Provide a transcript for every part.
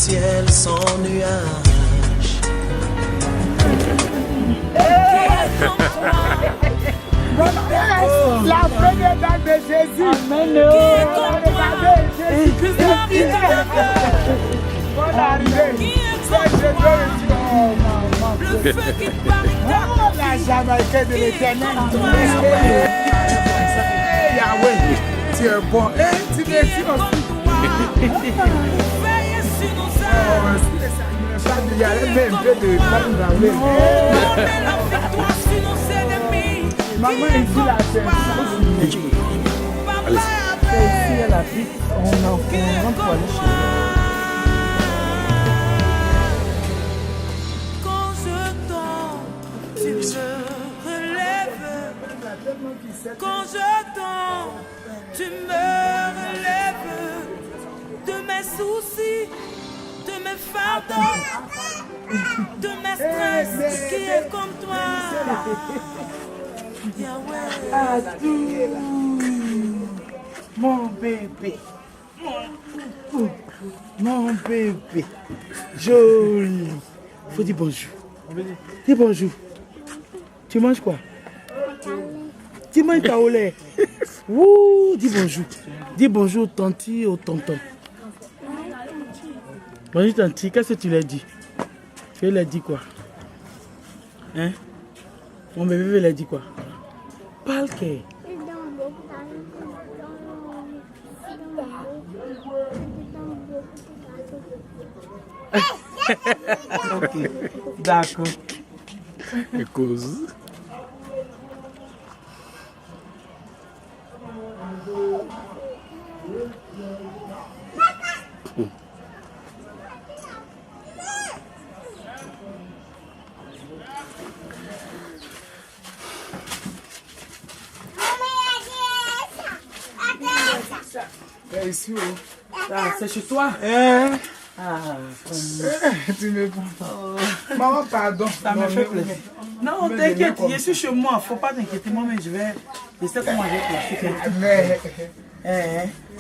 ciel sans nuage. La première dame de Jésus. Amen. Bonne arrivée. Le feu qui parle la Jamaïcaine de l'Éternel. Yahweh, tu es bon. Tu es il y a même un peu de maman ici là, c'est ici elle habite, on rentre pour aller chez elle. Quand je tombe, tu me relèves. Quand je tombe, tu me relèves de mes soucis, de mes fardeaux, de mes stress, qui est comme toi. Yahweh. Mon bébé, mon bébé, joli. Faut dire bonjour. Dis bonjour. Tu manges quoi? Tu manges ta au lait. Ouh, dis bonjour. Dis bonjour tanti au tonton. Bonjour tanti, qu'est-ce que tu leur dis? Tu leur dis quoi? Hein? Mon bébé leur dit quoi? Parle que. Ok, d'accord. Et cause. Ici, C'est chez toi? Tu me prends. Maman, pardon. Ça me fait plaisir. Non, t'inquiète, je suis chez moi. Faut pas t'inquiéter, moi, mais je sais comment je vais placer.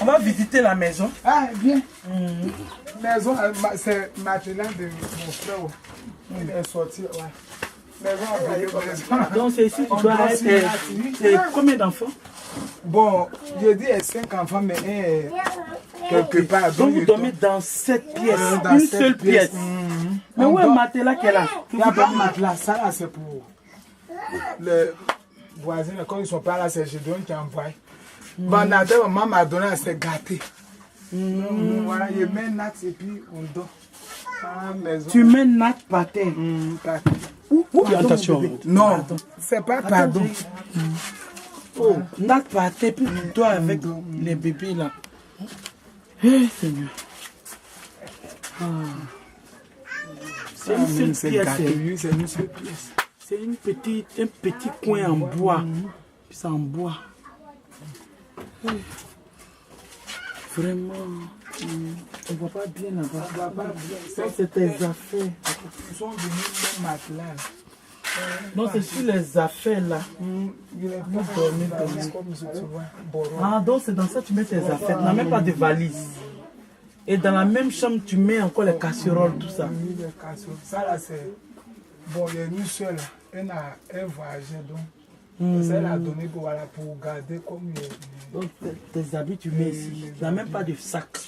On va visiter la maison. Ah, bien. Maison, c'est maintenant de mon frère. Il est sorti, ouais. Maison. Donc, c'est ici que tu dois être. C'est combien d'enfants? Bon, je dis 5 enfants, mais quelque part. Donc, vous dormez dans cette pièce, une seule pièce. Mais où est le matelas qu'elle a? Il n'y a pas de matelas, ça là c'est pour les voisins, quand ils ne sont pas là, c'est je donne qui envoie. Bon, maman m'a donné à se gâter. Voilà, je mets Nat et puis on dort. Tu mets Nat par terre. Attention. Non, c'est pas pardon. Oh, Nat par terre, puis tu dors avec les bébés là. Eh Seigneur. C'est une seule pièce. C'est un petit coin en bois. C'est en bois. Vraiment, on ne voit pas bien là-bas. C'est tes affaires. Ils sont venus même matelas. Non, c'est sur les affaires là. Ah, donc c'est dans ça que tu mets tes affaires. Tu n'as même pas de valise. Et dans la même chambre, tu mets encore les casseroles, tout ça. Ça là, c'est. Bon, il y a une seule. Elle voyageait donc. Ça, elle a donné pour garder comme. Donc, tes habits, tu mets ici. Tu n'as même pas de sac.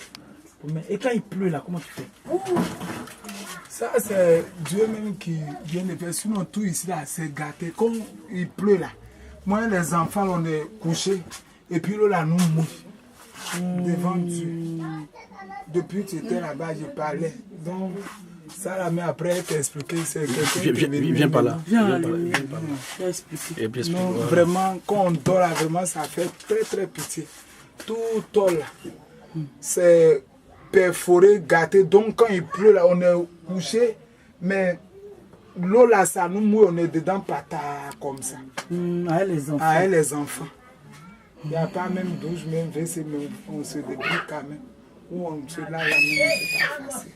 Et quand il pleut là, comment tu fais? Ça, c'est Dieu même qui vient de faire. Sinon, tout ici là, c'est gâté. Comme il pleut là. Moi, les enfants, on est couchés. Et puis là, nous mouillons. Devant Dieu. Depuis que tu étais là-bas, je parlais. Donc, ça là, mais après, elle t'a expliqué. C'est quelqu'un qui viens par là. Viens par là. Non, vraiment, quand on dort là, vraiment, ça fait très très pitié. Tout tort là, c'est perforé, gâté. Donc, quand il pleut là, on est couché. Mais l'eau là, ça nous mouille, on est dedans, pata comme ça. À elle, les enfants. À elle, les enfants. Il n'y a pas même douche, même WC, mais on se débrouille quand même. Ou on se lave la main, c'est pas facile.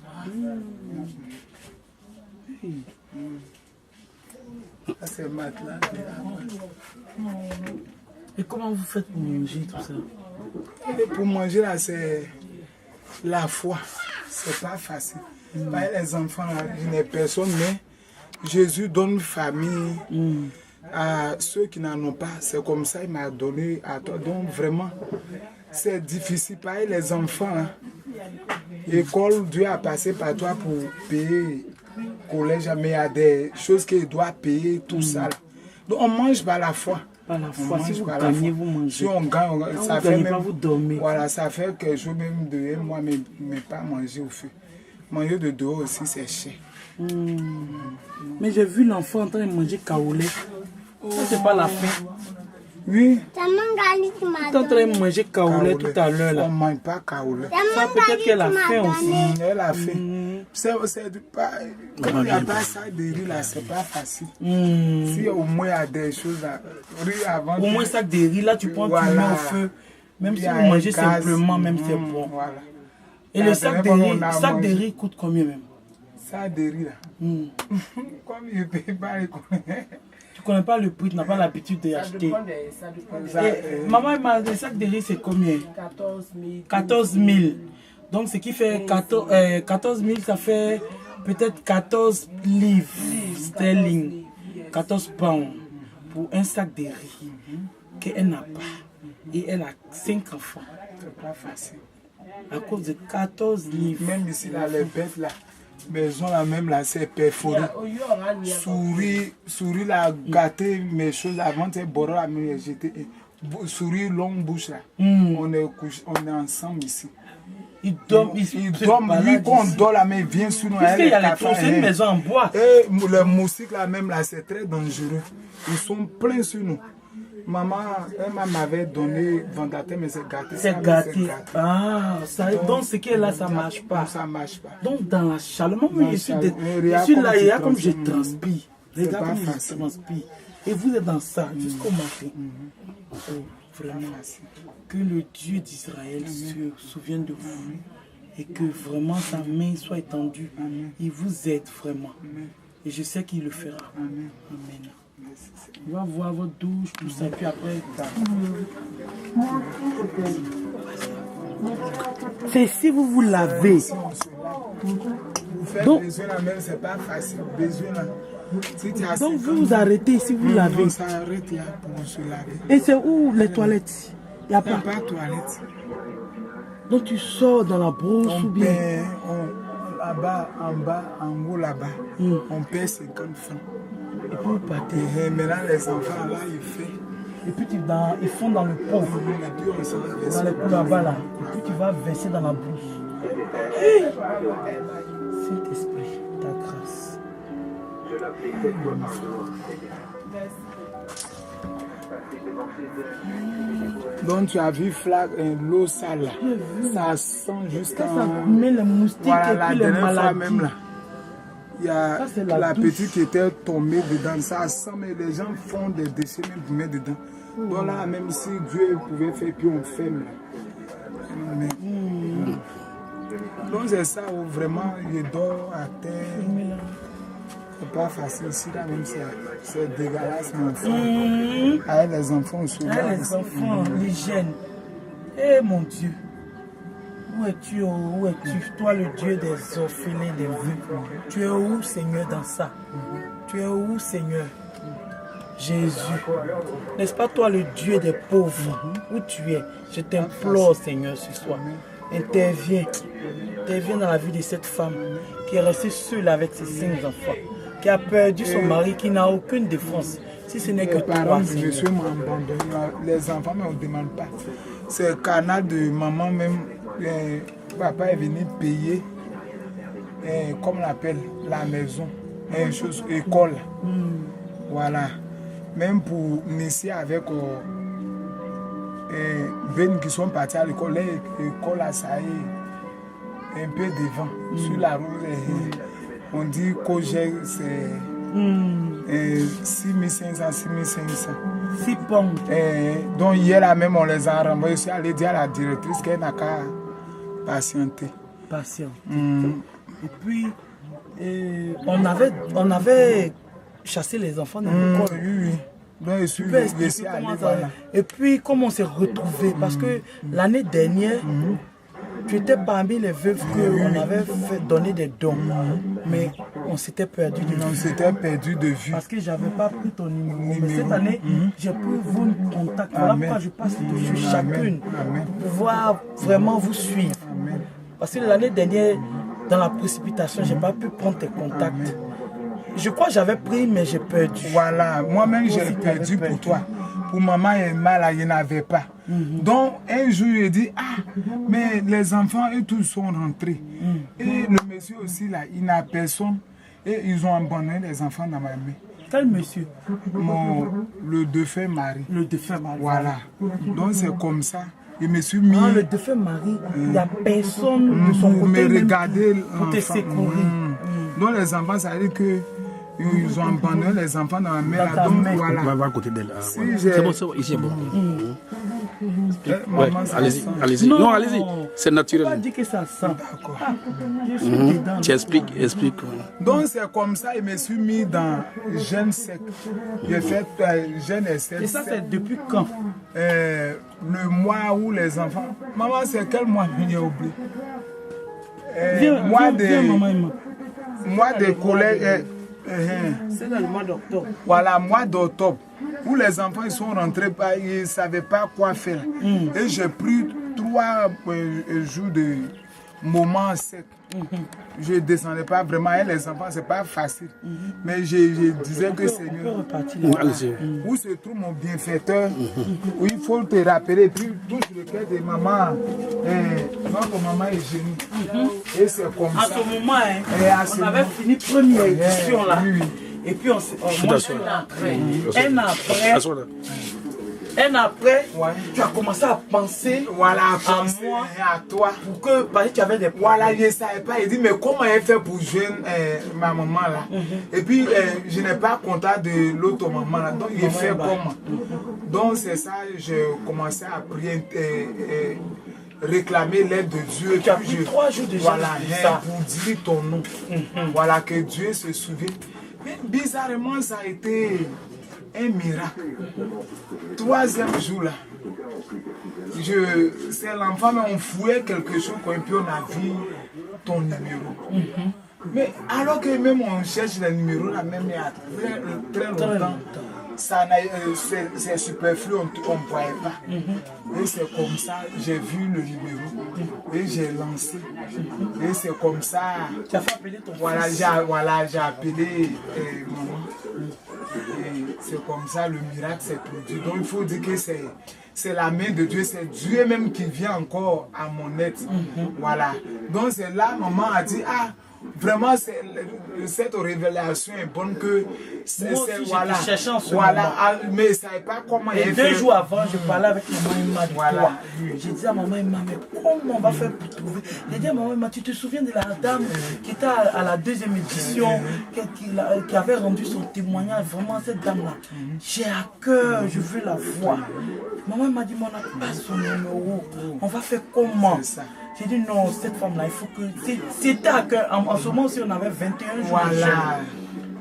Ça, c'est matelas. Et comment vous faites pour manger tout ça? Et pour manger, là, c'est la foi. c'est pas facile. Les enfants, il n'y a personne, mais Jésus donne une famille à ceux qui n'en ont pas. C'est comme ça qu'il m'a donné à toi. Donc vraiment, c'est difficile. Pareil, les enfants, hein. École, Dieu a passé par toi pour payer collège, mais il y a des choses qu'il doit payer, tout ça. Là. Donc on mange par la foi. Par la foi, si vous gagnez, vous mangez. Si on gagne, ça fait gagnez même, pas, vous dormez. Voilà, ça fait quelque chose même de moi, mais pas manger au feu. Manger de dehors aussi, c'est cher. Mais j'ai vu l'enfant en train de manger kaolé. Ça, c'est pas la faim. Oui. Tu es en train de manger kaolé tout à l'heure. On ne mange pas kaolé. Ça, peut-être qu'elle a faim aussi. Elle a faim. C'est pas. Quand il n'y a pas ça de riz là, c'est pas facile. Si au moins il y a des choses là. Riz avant. Au moins, sac de riz là, tu prends, tu mets au feu. Même si vous mangez simplement, même c'est bon. Voilà. Et le sac de riz coûte combien même? Sac de riz là. Comme il ne paye pas les Tu ne connais pas le prix, tu n'as pas l'habitude d'acheter. Maman, le sac de riz c'est combien? 14 000. Donc ce qui fait 14 000, ça fait peut-être 14 livres sterling, 14 pounds pour un sac de riz qu'elle n'a pas. Et elle a 5 enfants. C'est pas facile. À cause de 14 livres. Même ici, là, les bêtes, là, maison, là, même, là, c'est perforé. Souris, là, gâté mes choses avant, c'est boré à me jeter. Souris, longue bouche, là. On est ensemble ici. Ils dorment, lui, quand on dort, là, mais il vient sur nous. Il y a une maison en bois. Et les moustiques, là, même, là, c'est très dangereux. Ils sont pleins sur nous. Maman, elle m'avait donné vendateur, mais c'est gâté. C'est gâté. Ah, ça, donc ce qui est là, ça ne marche pas. Ça marche pas. Donc dans la chaleur, moi, je suis là, il y a comme je transpire. Regarde comme je transpire. Et vous êtes dans ça jusqu'au matin. Oh, vraiment. Que le Dieu d'Israël se souvienne de vous. Et que vraiment sa main soit étendue. Il vous aide vraiment. Et je sais qu'il le fera. Amen. On va voir votre douche, tout ça, puis après. C'est si vous vous lavez. Donc, besoin là même, c'est pas facile. Besoin là. Donc vous vous arrêtez si vous lavez. On s'arrête là pour se laver. Et c'est où les toilettes? Il n'y a pas de toilettes. Donc tu sors dans la brousse ou bien? Là-bas, en bas, en haut là-bas, on paie 50 francs. Et puis vous partez. Et maintenant les enfants là, ils font. Et puis ils font dans le pot. Dans les pots là-bas là. Et puis tu vas verser dans la brousse. Hey! Saint-Esprit, ta grâce. Donc tu as vu l'eau sale là. Ça sent jusqu'à. Ça met les moustiques voilà, et puis les maladies. Même là. Il y a la petite qui était tombée dedans. Ça sent, mais les gens font des déchets même pour mettre dedans. Donc là, même si Dieu pouvait faire, puis on ferme là. Mais, donc c'est ça où vraiment il dort à terre. C'est pas facile ici là, même c'est dégueulasse mon enfant. Avec les enfants souvent. Avec les enfants, l'hygiène. Eh mon Dieu. Où es-tu, où es-tu? Toi le Dieu des orphelins, des vœux. Tu es où Seigneur dans ça? Tu es où Seigneur? Jésus. N'est-ce pas toi le Dieu des pauvres? Où tu es? Je t'implore Seigneur ce soir. Interviens. Interviens dans la vie de cette femme qui est restée seule avec ses 5 enfants. Qui a perdu son mari, qui n'a aucune défense. Si ce n'est que toi, je suis abandonné. Les enfants ne me demandent pas. C'est le canal de maman même. Papa est venu payer, comme on appelle, la maison, une chose, école. Voilà. Même pour initier avec Ben qui sont partis à l'école, l'école a ça est un peu devant, sur la route. On dit que c'est 6500, 6500. 6 pommes. Donc hier là même on les a renvoyés. Je suis allé dire à la directrice qu'elle n'a qu'à patienter. Patiente. Et puis on avait chassé les enfants dans l'école. Oui. Donc, je suis allé, voilà. Et puis comment on s'est retrouvés? Parce que l'année dernière, Tu étais parmi les veuves qu'on avait donné des dons, mais on s'était perdu de vue. On s'était perdu de vue. Parce que je n'avais pas pris ton numéro. Mais cette année, j'ai pris vos contacts. Voilà pourquoi je passe sur chacune pour pouvoir vraiment vous suivre. Amen. Parce que l'année dernière, dans la précipitation, je n'ai pas pu prendre tes contacts. Je crois que j'avais pris, mais j'ai perdu. Voilà, moi-même j'ai perdu pour toi. Pour maman et mal, il n'y en avait pas. Donc un jour, il dit, ah, mais les enfants, eux tous sont rentrés. Et le monsieur aussi, là, il n'a personne. Et ils ont abandonné les enfants dans ma main. Quel monsieur? Le défunt mari. Le défunt mari. Voilà. Donc c'est comme ça. Je me suis mis. Le défunt mari, il n'y a personne de son côté me regarder pour te secourir. Donc les enfants, ça veut dire que ils ont abandonné les enfants dans la mer. Donc voilà. On va voir à côté d'elle. Si c'est bon, ici c'est bon. Ouais, allez-y, allez-y. Non, allez-y. C'est naturel. On va dire que ça sent. D'accord. Je suis dedans. Tu expliques, explique. Donc c'est comme ça, je me suis mis dans jeûne sec. J'ai fait jeûne et sec. Et ça, c'est depuis quand? Le mois où les enfants. Maman, c'est quel mois j'ai oublié? Mois de collège. C'est dans le mois d'octobre. Voilà, mois d'octobre. Où les enfants ils sont rentrés, ils ne savaient pas quoi faire. Et j'ai pris 3 jours de moments secs. Je ne descendais pas vraiment. Et les enfants, ce n'est pas facile. Mais je disais que Seigneur, voilà, où se trouve mon bienfaiteur, où il faut te rappeler. Puis tout sur le cœur de maman, notre maman est génie. Et c'est comme ça. À ce moment, on avait fini première édition là. Et puis on s'est un après, tu as commencé à penser à moi, à toi. Pour que, parce que tu avais des problèmes. Voilà, je ne savais pas. Il dit, mais comment elle fait pour joindre ma maman là? Et puis, je n'ai pas contact de l'autre maman là. Donc, il fait comment? Donc, c'est ça, j'ai commencé à prier, réclamer l'aide de Dieu. Tu as pris 3 jours déjà. Voilà, pour dire ton nom. Voilà, que Dieu se souvienne. Mais bizarrement, ça a été un miracle. 3e jour là, c'est l'enfant, mais on fouillait quelque chose, et puis on a vu ton numéro. Mais alors que même on cherche les numéros là, même il y a très longtemps, c'est superflu, on ne voyait pas. Et c'est comme ça, j'ai vu le numéro et j'ai lancé. Et c'est comme ça. Tu as fait appeler ton fils. J'ai appelé maman. Et c'est comme ça le miracle s'est produit. Donc il faut dire que c'est la main de Dieu, c'est Dieu même qui vient encore à mon aide. Voilà. Donc c'est là maman a dit, ah, vraiment cette révélation est bonne que c'est voilà. Mais je ne savais pas comment et 2 jours avant, je parlais avec maman Emma de toi. J'ai dit à maman Emma, mais comment on va faire pour trouver? J'ai dit à maman Emma, tu te souviens de la dame qui était à la 2e édition, qui avait rendu son témoignage? Vraiment, cette dame-là, j'ai à cœur, je veux la voir. Maman m'a dit, mais on n'a pas son numéro. On va faire comment? J'ai dit non, cette femme-là, il faut que... C'était à cœur. En ce moment, si on avait 21 jours. Voilà.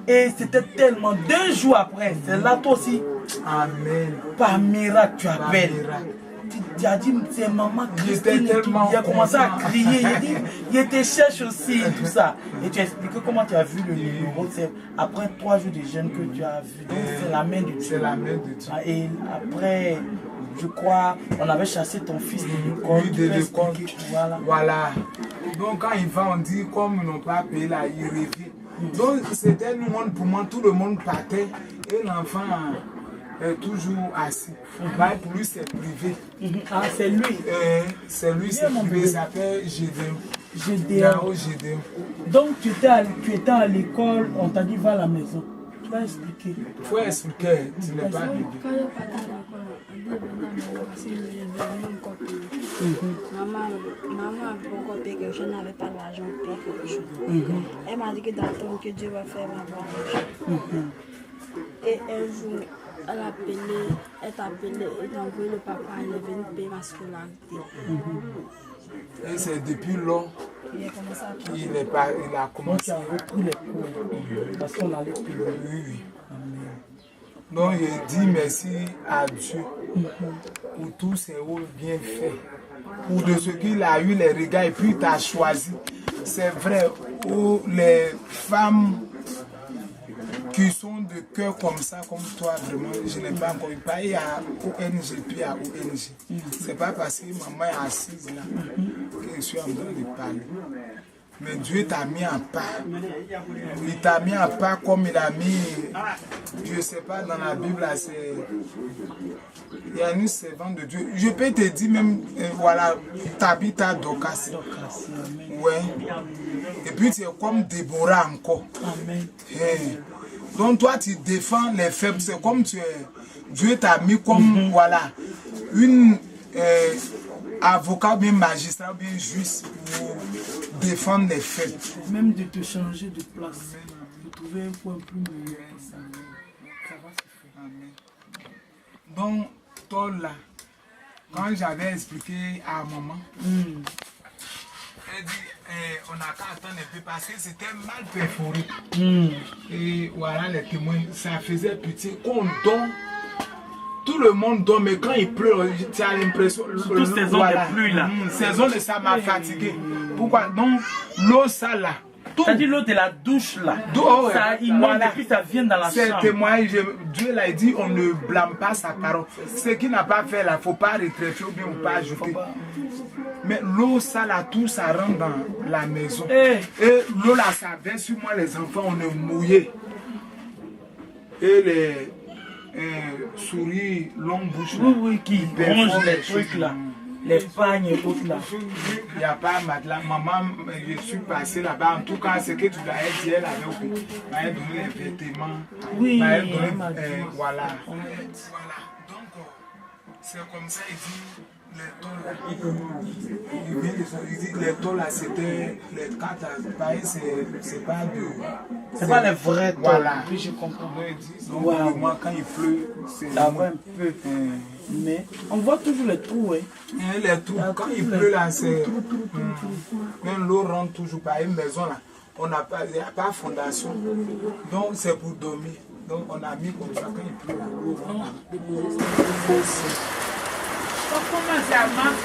Et c'était tellement... 2 jours après, c'est là toi aussi. Amen. Par miracle, tu appelles. Tu as dit, c'est maman Christine. Il a commencé à crier. Il a dit, il te cherche aussi, tout ça. Et tu as expliqué comment tu as vu le numéro. C'est après 3 jours de jeûne que tu as vu. Donc c'est la main de Dieu. C'est la main de Dieu. Et après... Je crois, on avait chassé ton fils de l'école. Oui, de l'école. Voilà. Donc quand il va, on dit, comme ils n'ont pas payé là, il revient. Donc c'était le monde, pour moi, tout le monde partait. Et l'enfant est toujours assis. Pour lui, c'est privé. Ah, c'est lui. C'est lui, c'est privé. Il s'appelle Gédéon. Gédéon. Donc tu étais à l'école, on t'a dit, va à la maison. Tu vas expliquer. Il faut expliquer, tu n'es pas bébé. Maman avait encore payé que je n'avais pas l'argent pour payer quelque chose. Elle m'a dit que d'attendre que Dieu va faire ma l'argent. Et un jour, elle a appelé, elle a envoyé le papa, elle est venue payer ma scolarité. Et c'est depuis là qu'il a commencé. Donc il a repris les cours parce qu'on allait payer. Oui. Donc il dit merci à Dieu pour tous ces rôles bien faits. ou de ce qu'il a eu les regards et puis il t'a choisi. C'est vrai, où les femmes qui sont de cœur comme ça, comme toi, vraiment, je n'ai pas encore eu. Pas à ONG, puis à ONG. C'est pas parce que maman est assise là que je suis en train de parler. Mais Dieu t'a mis en pas. Il t'a mis en pas comme il a mis, je ne sais pas, dans la Bible, c'est... Il y a une servante de Dieu. Je peux te dire même, voilà, Tabitha Dorcas. Ouais. Et puis tu es comme Déborah encore. Amen. Donc toi, tu défends les faibles. C'est comme tu es... Dieu t'a mis comme, voilà, une... avocat, bien magistrat, bien juif pour défendre les faits. Même de te changer de place, de trouver un point plus meilleur. Ça va se faire. Amen. Donc, toi là, quand j'avais expliqué à maman, elle dit on n'a qu'à attendre un peu parce que c'était mal perforé. Et voilà les témoins, ça faisait pitié qu'on donne. Tout le monde dort, mais quand il pleut, tu as l'impression... Surtout saison de pluie là. Saison de ça m'a fatigué. Pourquoi? Donc, l'eau ça là. C'est-à-dire l'eau de la douche là. Oh, ça inonde et puis ça vient dans la chambre. C'est témoignage. Dieu l'a dit, on ne blâme pas sa parole. Ce qu'il n'a pas fait là, il ne faut pas retraiter ou bien ou pas ajouter. Mais l'eau ça là, tout ça rentre dans la maison. Et l'eau là, ça verse sur moi, les enfants, on est mouillés. Et les... souris, longue bouche. Oui, qui rongent les trucs là. Les pagnes et autres là. Il n'y a pas matelas. Maman, je suis passé là-bas. En tout cas, ce que tu l'as dit, elle avait oublié. Elle m'a donné les vêtements. Oui, elle m'a donné, voilà. Voilà. Donc, c'est comme ça, il dit, les taux là. Il dit, les taux là, c'était les cartes. C'est pas de. C'est pas les vrais taux. Voilà. Puis je comprends. Donc, wow. Moi, quand il pleut, c'est. Ça va un peu. Mais on voit toujours les trous. Les trous. Quand il pleut là, c'est. Même l'eau rentre toujours par une maison là. On n'a pas, il n'y a pas de fondation. Donc c'est pour dormir. Donc on a mis comme ça quand il pleut là. L'eau rentre. Comment ça marche?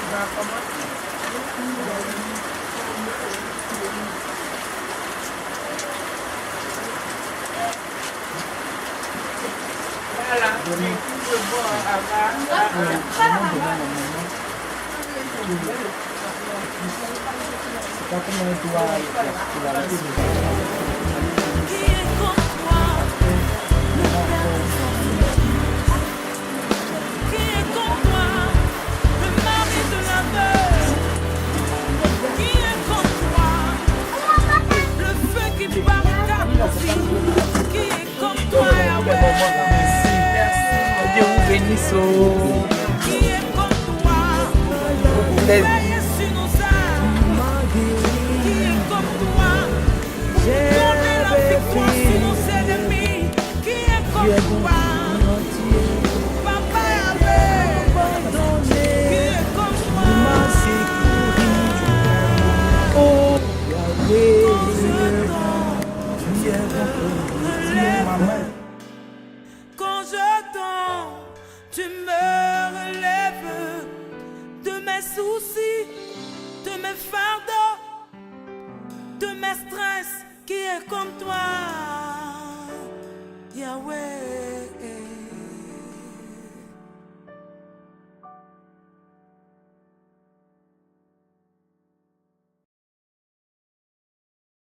Dieu vous bénisse. Qui est comme toi? Les sur nos âmes. Qui est comme toi? Donner la victoire sur nos ennemis. Qui est comme toi? Papa Yahweh. Qui est comme toi? Oh Yahweh. Quand je tombe, tu me relèves de mes soucis, de mes fardeaux, de mes stress. Qui est comme toi, Yahweh?